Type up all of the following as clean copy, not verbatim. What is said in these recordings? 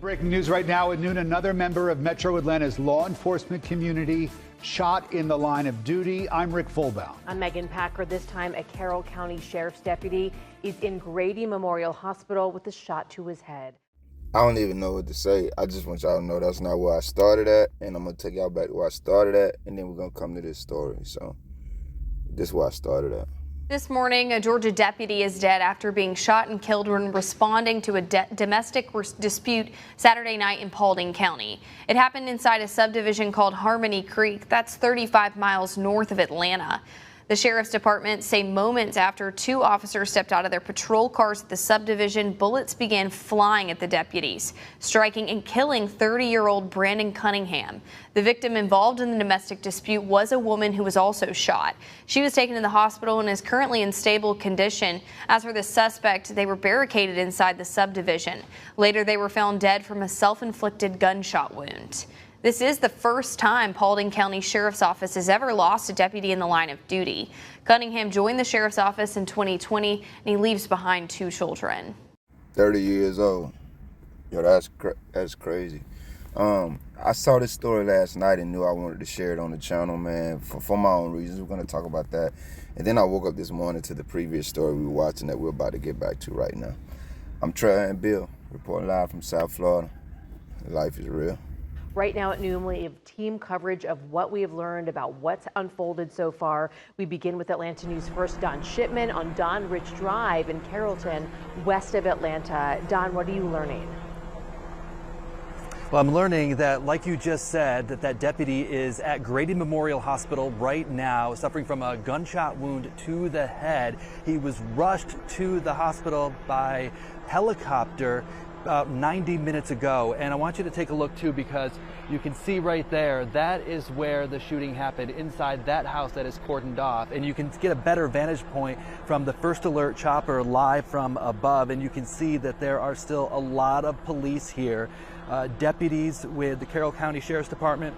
Breaking news right now at noon, another member of Metro Atlanta's law enforcement community shot in the line of duty. I'm Rick Fulbaum. I'm Megan Packer. This time, a Carroll County Sheriff's deputy is in Grady Memorial Hospital with a shot to his head. I don't even know what to say. I just want y'all to know that's not where I started at, and I'm going to take y'all back to where I started at, and then we're going to come to this story. So this is where I started at. This morning, a Georgia deputy is dead after being shot and killed when responding to a domestic dispute Saturday night in Paulding County. It happened inside a subdivision called Harmony Creek. That's 35 miles north of Atlanta. The sheriff's department say moments after two officers stepped out of their patrol cars at the subdivision, bullets began flying at the deputies, striking and killing 30-year-old Brandon Cunningham. The victim involved in the domestic dispute was a woman who was also shot. She was taken to the hospital and is currently in stable condition. As for the suspect, they were barricaded inside the subdivision. Later, they were found dead from a self-inflicted gunshot wound. This is the first time Paulding County Sheriff's Office has ever lost a deputy in the line of duty. Cunningham joined the Sheriff's Office in 2020, and he leaves behind two children. 30 years old. Yo, that's crazy. I saw this story last night and knew I wanted to share it on the channel, man, for my own reasons. We're going to talk about that. And then I woke up this morning to the previous story we were watching that we're about to get back to right now. I'm Trey and Bill, reporting live from South Florida. Life is real. Right now at noon, we have team coverage of what we have learned about what's unfolded so far. We begin with Atlanta News First Don Shipman on Don Rich Drive in Carrollton, west of Atlanta. Don, what are you learning? Well, I'm learning that, like you just said, that deputy is at Grady Memorial Hospital right now, suffering from a gunshot wound to the head. He was rushed to the hospital by helicopter about 90 minutes ago, and I want you to take a look too, because you can see right there, that is where the shooting happened, inside that house that is cordoned off, and you can get a better vantage point from the First Alert chopper live from above, and you can see that there are still a lot of police here, deputies with the Carroll County Sheriff's Department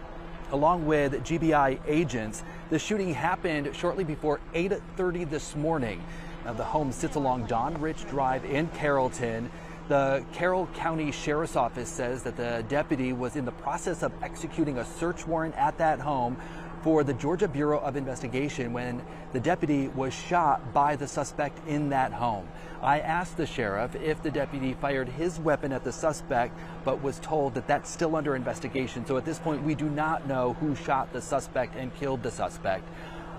along with GBI agents. The shooting happened shortly before 8:30 this morning. The home sits along Don Rich Drive in Carrollton. The Carroll County Sheriff's Office says that the deputy was in the process of executing a search warrant at that home for the Georgia Bureau of Investigation when the deputy was shot by the suspect in that home. I asked the sheriff if the deputy fired his weapon at the suspect, but was told that that's still under investigation. So at this point, we do not know who shot the suspect and killed the suspect.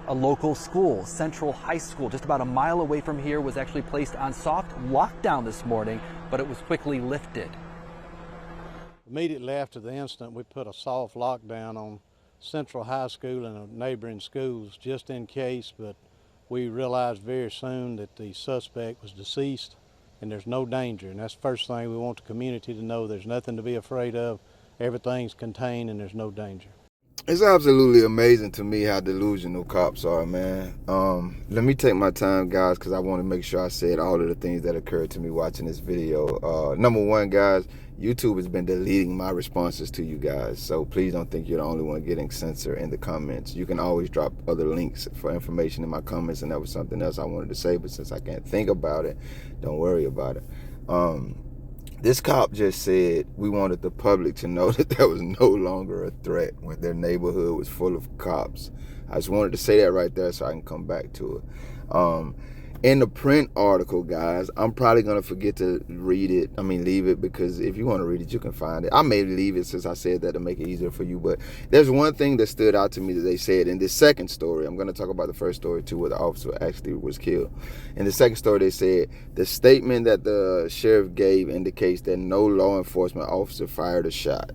A local school, Central High School, just about a mile away from here, was actually placed on soft lockdown this morning, but it was quickly lifted. Immediately after the incident, we put a soft lockdown on Central High School and neighboring schools just in case, but we realized very soon that the suspect was deceased and there's no danger. And that's the first thing we want the community to know. There's nothing to be afraid of. Everything's contained and there's no danger. It's absolutely amazing to me how delusional cops are, man. Let me take my time, guys, because I want to make sure I said all of the things that occurred to me watching this video. Number one, guys, YouTube has been deleting my responses to you guys, so please don't think you're the only one getting censored in the comments. You can always drop other links for information in my comments, and that was something else I wanted to say, but since I can't think about it, don't worry about it. This cop just said we wanted the public to know that there was no longer a threat when their neighborhood was full of cops. I just wanted to say that right there so I can come back to it. In the print article, guys, I'm probably going to forget to leave it, because if you want to read it, you can find it. I may leave it since I said that to make it easier for you, but there's one thing that stood out to me that they said in this second story. I'm going to talk about the first story too, where the officer actually was killed. In the second story, they said the statement that the sheriff gave indicates that no law enforcement officer fired a shot.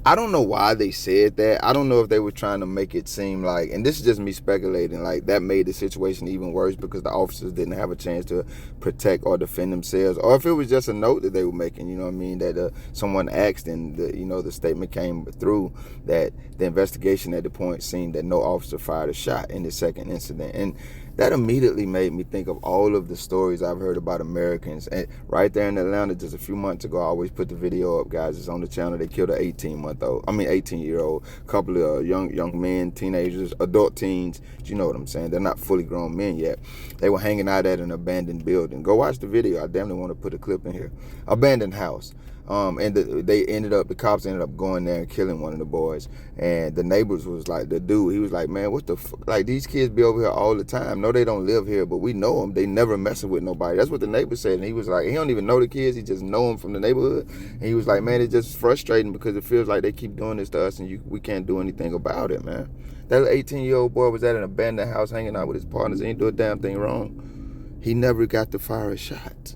I don't know why they said that. I don't know if they were trying to make it seem like, and this is just me speculating, like that made the situation even worse because the officers didn't have a chance to protect or defend themselves, or if it was just a note that they were making, you know what I mean, that someone asked and the statement came through that the investigation at the point seemed that no officer fired a shot in the second incident. And that immediately made me think of all of the stories I've heard about Americans. And right there in Atlanta just a few months ago, I always put the video up, guys. It's on the channel. They killed an 18-year-old, couple of young men, teenagers, adult teens. You know what I'm saying? They're not fully grown men yet. They were hanging out at an abandoned building. Go watch the video. I definitely want to put a clip in here. Abandoned house. And the cops ended up going there and killing one of the boys. And the neighbors was like, the dude, he was like, man, what the fuck? Like, these kids be over here all the time. No, they don't live here, but we know them. They never messing with nobody. That's what the neighbor said. And he was like, he don't even know the kids. He just know them from the neighborhood. And he was like, man, it's just frustrating because it feels like they keep doing this to us and we can't do anything about it, man. That 18-year-old boy was at an abandoned house hanging out with his partners. He didn't do a damn thing wrong. He never got to fire a shot.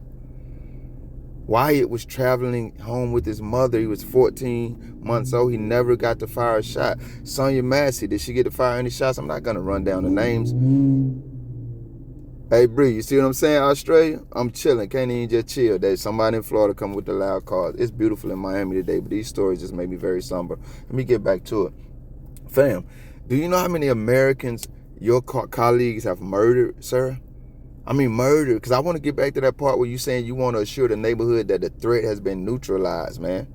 Wyatt was traveling home with his mother. He was 14 months old. He never got to fire a shot. Sonia Massey, did she get to fire any shots? I'm not going to run down the names. Hey, Bree, you see what I'm saying, Australia? I'm chilling. Can't even just chill. There's somebody in Florida coming with the loud cars. It's beautiful in Miami today, but these stories just made me very somber. Let me get back to it. Fam, do you know how many Americans your colleagues have murdered, sir? I mean, murder, because I want to get back to that part where you're saying you want to assure the neighborhood that the threat has been neutralized, man.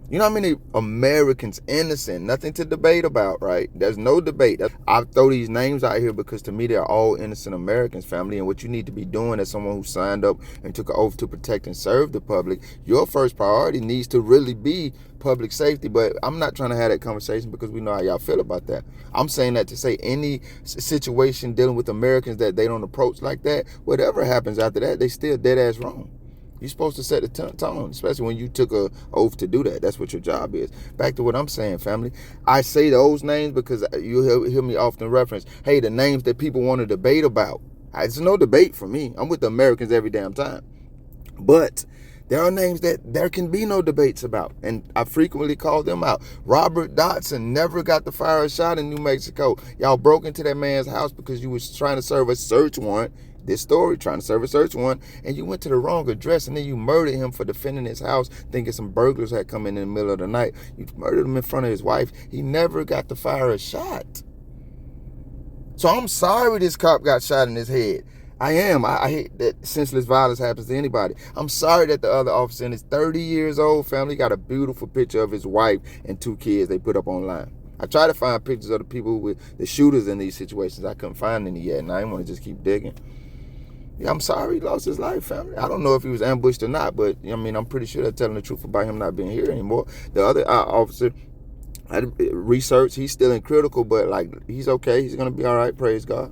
You know how many Americans, innocent, nothing to debate about, right? There's no debate. I throw these names out here because to me, they're all innocent Americans, family. And what you need to be doing as someone who signed up and took an oath to protect and serve the public, your first priority needs to really be public safety. But I'm not trying to have that conversation because we know how y'all feel about that. I'm saying that to say any situation dealing with Americans that they don't approach like that, whatever happens after that, they still dead ass wrong. You're supposed to set the tone, especially when you took an oath to do that. That's what your job is. Back to what I'm saying, family. I say those names because you hear me often reference, hey, the names that people want to debate about. It's no debate for me. I'm with the Americans every damn time. But there are names that there can be no debates about, and I frequently call them out. Robert Dotson never got to fire a shot in New Mexico. Y'all broke into that man's house because you was trying to serve a search warrant. This story, trying to serve a search warrant, and you went to the wrong address, and then you murdered him for defending his house, thinking some burglars had come in the middle of the night. You murdered him in front of his wife. He never got to fire a shot. So I'm sorry this cop got shot in his head. I am. I hate that senseless violence happens to anybody. I'm sorry that the other officer, and is 30 years old, family, got a beautiful picture of his wife and 2 kids they put up online. I tried to find pictures of the people with the shooters in these situations. I couldn't find any yet, and I didn't want to just keep digging. Yeah, I'm sorry he lost his life, family. I don't know if he was ambushed or not, but I mean, I'm pretty sure they're telling the truth about him not being here anymore. The other officer, I researched, he's still in critical, but like, he's okay. He's going to be all right, praise God.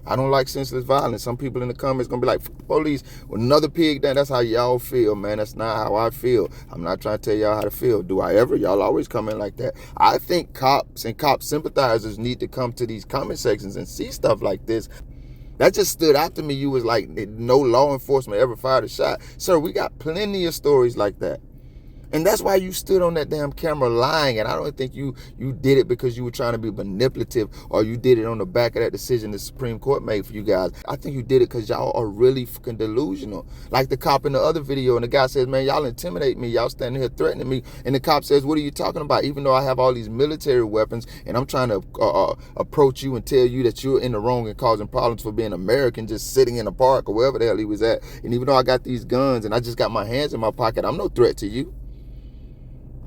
I don't like senseless violence. Some people in the comments going to be like, police, with another pig down. That's how y'all feel, man. That's not how I feel. I'm not trying to tell y'all how to feel. Do I ever? Y'all always come in like that. I think cops and cop sympathizers need to come to these comment sections and see stuff like this. That just stood out to me. You was like, no law enforcement ever fired a shot. Sir, we got plenty of stories like that. And that's why you stood on that damn camera lying. And I don't think you did it because you were trying to be manipulative, or you did it on the back of that decision the Supreme Court made for you guys. I think you did it because y'all are really fucking delusional. Like the cop in the other video, and the guy says, man, y'all intimidate me. Y'all standing here threatening me. And the cop says, what are you talking about? Even though I have all these military weapons and I'm trying to approach you and tell you that you're in the wrong and causing problems for being American, just sitting in a park or wherever the hell he was at. And even though I got these guns and I just got my hands in my pocket, I'm no threat to you.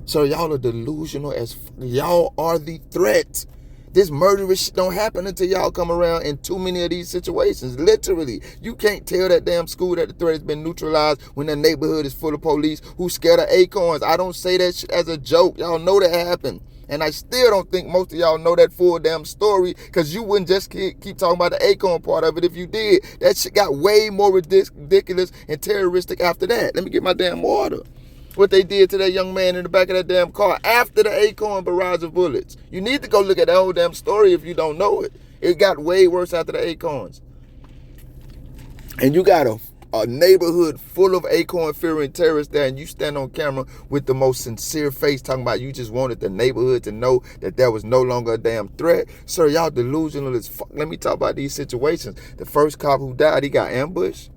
So y'all are delusional as y'all are the threat. This murderous shit don't happen until y'all come around in too many of these situations. Literally, you can't tell that damn school that the threat has been neutralized when the neighborhood is full of police who scared of acorns. I don't say that shit as a joke. Y'all know that happened. And I still don't think most of y'all know that full damn story, because you wouldn't just keep talking about the acorn part of it if you did. That shit got way more ridiculous and terroristic after that. Let me get my damn water. What they did to that young man in the back of that damn car after the acorn barrage of bullets. You need to go look at that whole damn story if you don't know it. It got way worse after the acorns. And you got a neighborhood full of acorn-fearing terrorists there, and you stand on camera with the most sincere face talking about you just wanted the neighborhood to know that there was no longer a damn threat. Sir, y'all delusional as fuck. Let me talk about these situations. The first cop who died, he got ambushed.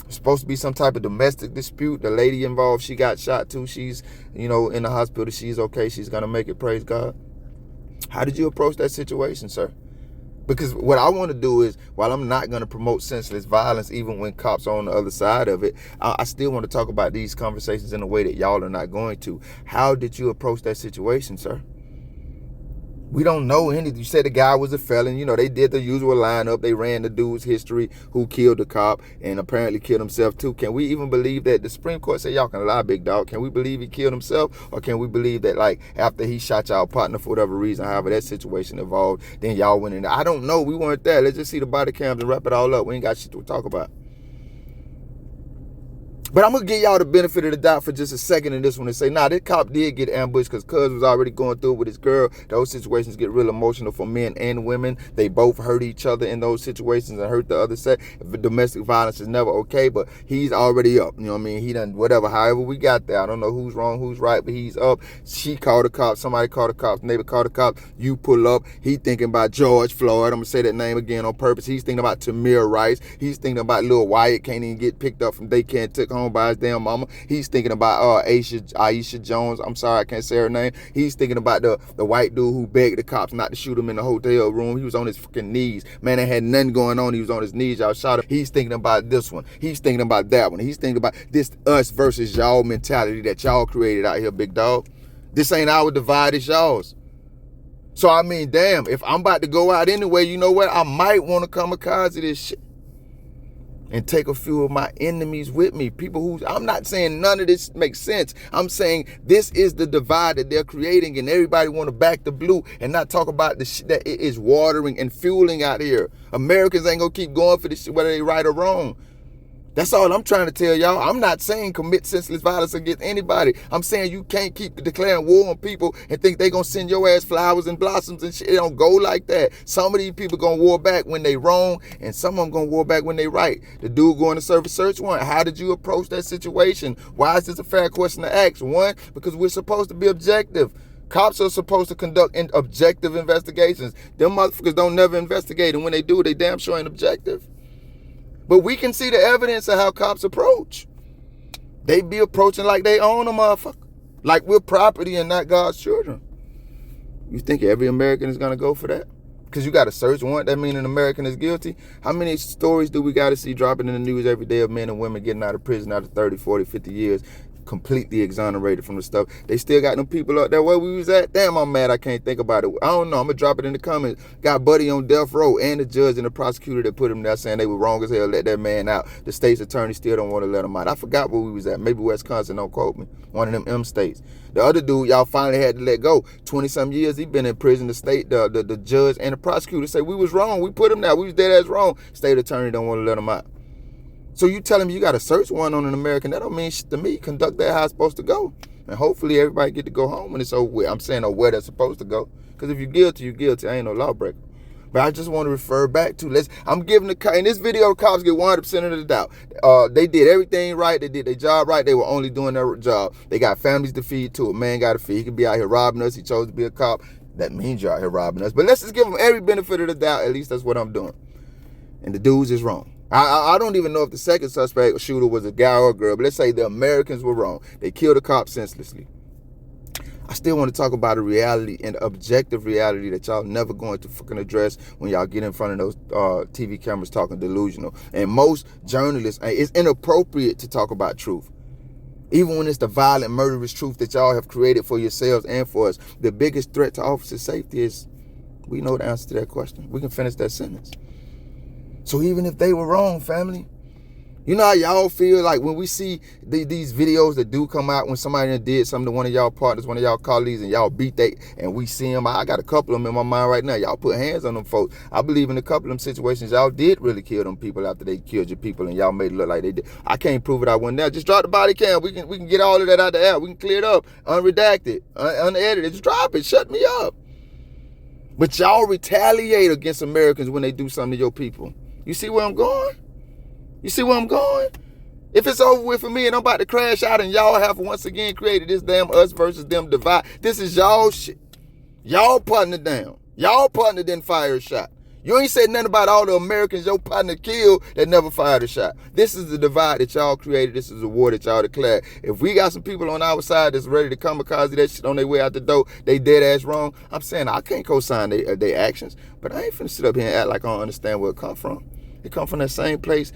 Supposed to be some type of domestic dispute. The lady involved, she got shot too. She's, in the hospital. She's okay. She's going to make it, praise God. How did you approach that situation, sir? Because what I want to do is, while I'm not going to promote senseless violence, even when cops are on the other side of it, I still want to talk about these conversations in a way that y'all are not going to. How did you approach that situation, sir? We don't know anything. You said the guy was a felon. You know, they did the usual lineup. They ran the dude's history, who killed the cop, and apparently killed himself too. Can we even believe that? The Supreme Court said y'all can lie, big dog. Can we believe he killed himself? Or can we believe that, like, after he shot y'all partner for whatever reason, however that situation evolved, then y'all went in there? I don't know. We weren't there. Let's just see the body cams and wrap it all up. We ain't got shit to talk about. But I'm going to give y'all the benefit of the doubt for just a second in this one and say, nah, this cop did get ambushed because Cuz was already going through it with his girl. Those situations get real emotional for men and women. They both hurt each other in those situations and hurt the other sex. Domestic violence is never okay, but he's already up. You know what I mean? He done whatever, however we got there. I don't know who's wrong, who's right, but he's up. She called the cops. Somebody called the cops. Neighbor called the cops. You pull up. He thinking about George Floyd. I'm going to say that name again on purpose. He's thinking about Tamir Rice. He's thinking about Lil Wyatt. Can't even get picked up from daycare and took home by his damn mama. He's thinking about Aisha Jones. I'm sorry, I can't say her name. He's thinking about the white dude who begged the cops not to shoot him in the hotel room. He was on his fucking knees. Man, they had nothing going on. He was on his knees. Y'all shot him. He's thinking about this one. He's thinking about that one. He's thinking about this us versus y'all mentality that y'all created out here, big dog. This ain't our divide, it's y'all's. So, I mean, damn, if I'm about to go out anyway, you know what? I might want to kamikaze this shit and take a few of my enemies with me. People who, I'm not saying none of this makes sense. I'm saying this is the divide that they're creating, and everybody want to back the blue and not talk about the shit that it is watering and fueling out here. Americans ain't gonna keep going for this shit, whether they right or wrong. That's all I'm trying to tell y'all. I'm not saying commit senseless violence against anybody. I'm saying you can't keep declaring war on people and think they gonna send your ass flowers and blossoms and shit. It don't go like that. Some of these people gonna war back when they wrong, and some of them gonna war back when they right. The dude going to serve a search warrant. How did you approach that situation? Why is this a fair question to ask? One, because we're supposed to be objective. Cops are supposed to conduct objective investigations. Them motherfuckers don't never investigate, and when they do, they damn sure ain't objective. But we can see the evidence of how cops approach. They be approaching like they own a motherfucker. Like we're property and not God's children. You think every American is going to go for that? Because you got a search warrant, that means an American is guilty? How many stories do we got to see dropping in the news every day of men and women getting out of prison after 30, 40, 50 years, completely exonerated from the stuff? They still got them people up there where we was at. Damn, I'm mad I can't think about it. I don't know. I'm going to drop it in the comments. Got Buddy on death row and the judge and the prosecutor that put him there saying they were wrong as hell, let that man out. The state's attorney still don't want to let him out. I forgot where we was at. Maybe Wisconsin, don't quote me. One of them M states. The other dude, y'all finally had to let go. 20-some years he been in prison. The state, the judge and the prosecutor say we was wrong. We put him there. We was dead ass wrong. State attorney don't want to let him out. So you telling me you got a search warrant on an American? That don't mean shit to me. Conduct that how it's supposed to go. And hopefully everybody get to go home when it's over with. I'm saying where they're supposed to go. Because if you're guilty, you're guilty. I ain't no lawbreaker. But I just want to refer back to, I'm giving in this video, the cops get 100% of the doubt. They did everything right. They did their job right. They were only doing their job. They got families to feed too. A man got to feed. He could be out here robbing us. He chose to be a cop. That means you're out here robbing us. But let's just give them every benefit of the doubt. At least that's what I'm doing. And the dudes is wrong. I don't even know if the second suspect or shooter was a guy or a girl, but let's say the Americans were wrong. They killed a cop senselessly. I still want to talk about a reality and objective reality that y'all never going to fucking address when y'all get in front of those TV cameras talking delusional. And most journalists, it's inappropriate to talk about truth. Even when it's the violent, murderous truth that y'all have created for yourselves and for us. The biggest threat to officer safety is, we know the answer to that question. We can finish that sentence. So even if they were wrong, family, you know how y'all feel like when we see these videos that do come out when somebody did something to one of y'all partners, one of y'all colleagues, and y'all beat they, and we see them. I got a couple of them in my mind right now. Y'all put hands on them folks. I believe in a couple of them situations, y'all did really kill them people after they killed your people, and y'all made it look like they did. I can't prove it. I wasn't there. Just drop the body cam. We can get all of that out the air. We can clear it up, unredacted, unedited. Just drop it. Shut me up. But y'all retaliate against Americans when they do something to your people. You see where I'm going? You see where I'm going? If it's over with for me and I'm about to crash out and y'all have once again created this damn us versus them divide, this is y'all shit. Y'all partner down. Y'all partner didn't fire a shot. You ain't said nothing about all the Americans your partner killed that never fired a shot. This is the divide that y'all created. This is the war that y'all declared. If we got some people on our side that's ready to kamikaze that shit on their way out the door, they dead ass wrong. I'm saying I can't co-sign their actions, but I ain't finna sit up here and act like I don't understand where it come from. It come from that same place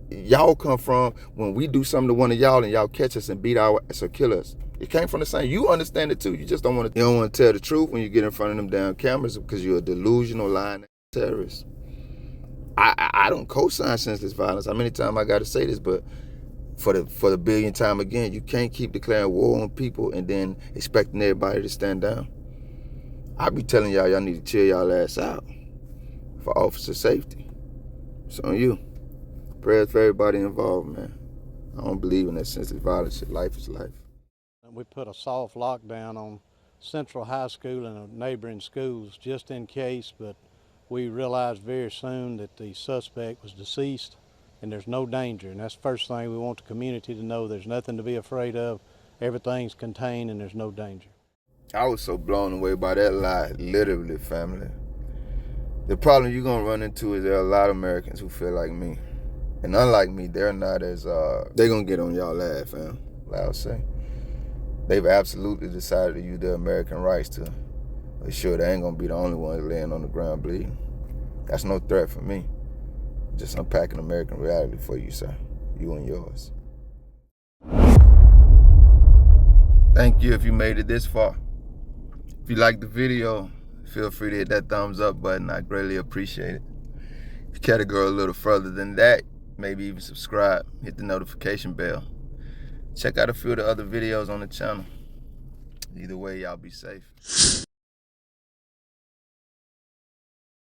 y'all come from when we do something to one of y'all and y'all catch us and beat our ass or kill us. It came from the same. You understand it too. You just don't want to. You don't want to tell the truth when you get in front of them damn cameras because you're a delusional, lying terrorist. I don't co-sign senseless violence. How many times I got to say this? But for the billionth time again, you can't keep declaring war on people and then expecting everybody to stand down. I be telling y'all need to chill y'all ass out for officer safety. It's on you. Prayers for everybody involved, man. I don't believe in that senseless violence shit. Life is life. We put a soft lockdown on Central High School and neighboring schools just in case, but we realized very soon that the suspect was deceased and there's no danger. And that's the first thing we want the community to know. There's nothing to be afraid of. Everything's contained and there's no danger. I was so blown away by that lie, literally, family. The problem you're gonna run into is there are a lot of Americans who feel like me. And unlike me, they're not as, they're gonna get on y'all ass, fam, I'll say. They've absolutely decided to use their American rights to ensure they ain't gonna be the only ones laying on the ground bleeding. That's no threat for me. Just unpacking American reality for you, sir. You and yours. Thank you if you made it this far. If you liked the video, feel free to hit that thumbs up button. I greatly appreciate it. If you care to go a little further than that, maybe even subscribe, hit the notification bell. Check out a few of the other videos on the channel. Either way, y'all be safe.